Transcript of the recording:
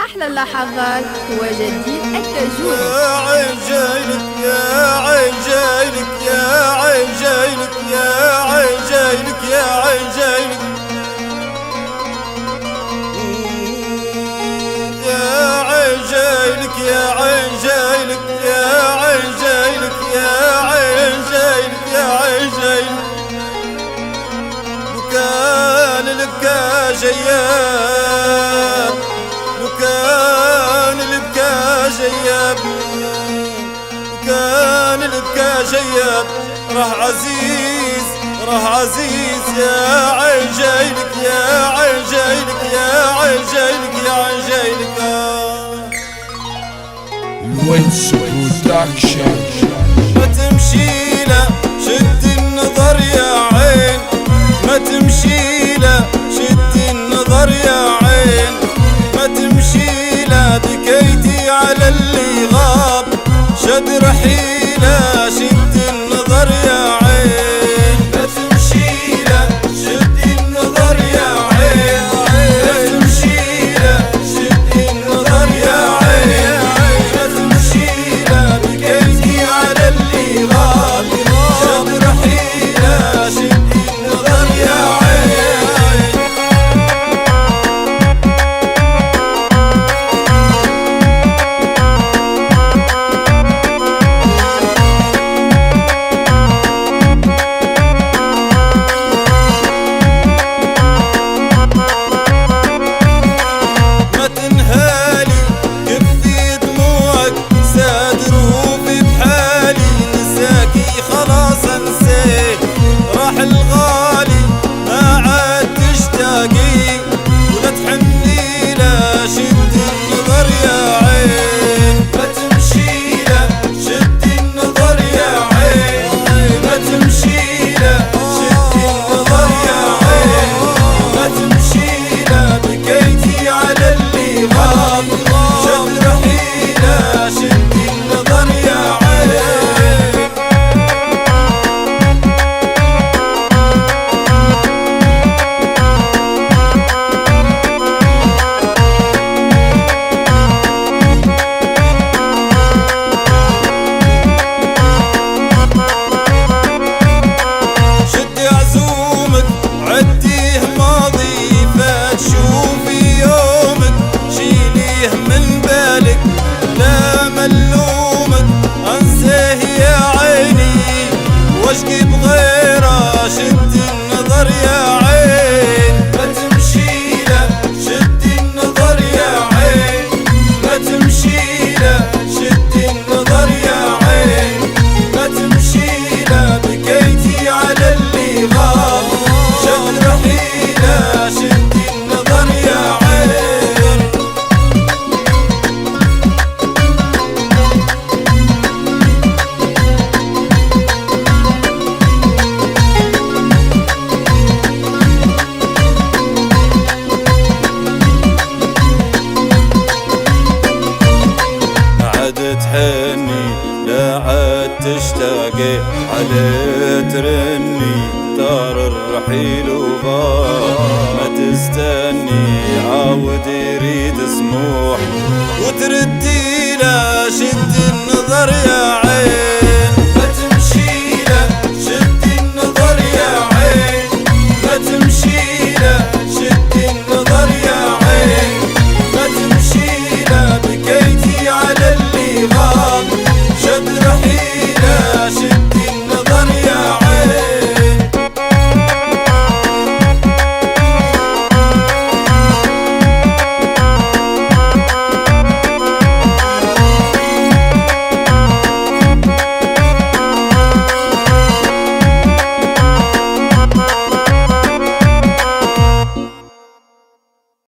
أحلى اللحظات هو جديد التجول. يا عجيلك يا عجيلك يا عجيلك يا عجيلك يا عجيلك يا عجيلك يا عجيلك يا عجيلك يا عجيلك يا عجيلك لو كان البكا جياب لو كان البكا جياب كان البكا جياب راح عزيز يا عجيلك يا عجيلك يا عجيلك يا عجيلك الونس برودكشن. ما تمشي له شد النظر يا عين ما تمشي له شد النظر يا عين ما تمشي له بكيتي على اللي غاب شد رحيله شد النظر يا عين ما تمشي له شد النظر يا عين ما تمشي له شد النظر يا عين ما تمشي له بكيتي على اللي غاب شد رحيله شد النظر يا عين الغالي ما عاد تشتاقي ولا تحني له شد النظر يا عين ما تمشي له شد النظر يا عين ما تمشي له شد النظر يا عين ما تمشي له بكيتي على اللي غاب شد رحيله شد النظر يا عين عديه ماضي فات شوفي يومك شيليه من بالك لا ملومك انساه يا عيني واشقي بغيره شد النظر يا عين ما تمشي له شد النظر يا عين ما تمشي له شد النظر يا عين ما تمشي له بكيتي على اللي غاب شد رحيله شد النظر يا عين عاد تحني لا عاد تشتاقي عليه ترني دار الرحيل وغاب ما تستني عاود يريد سموح وتردي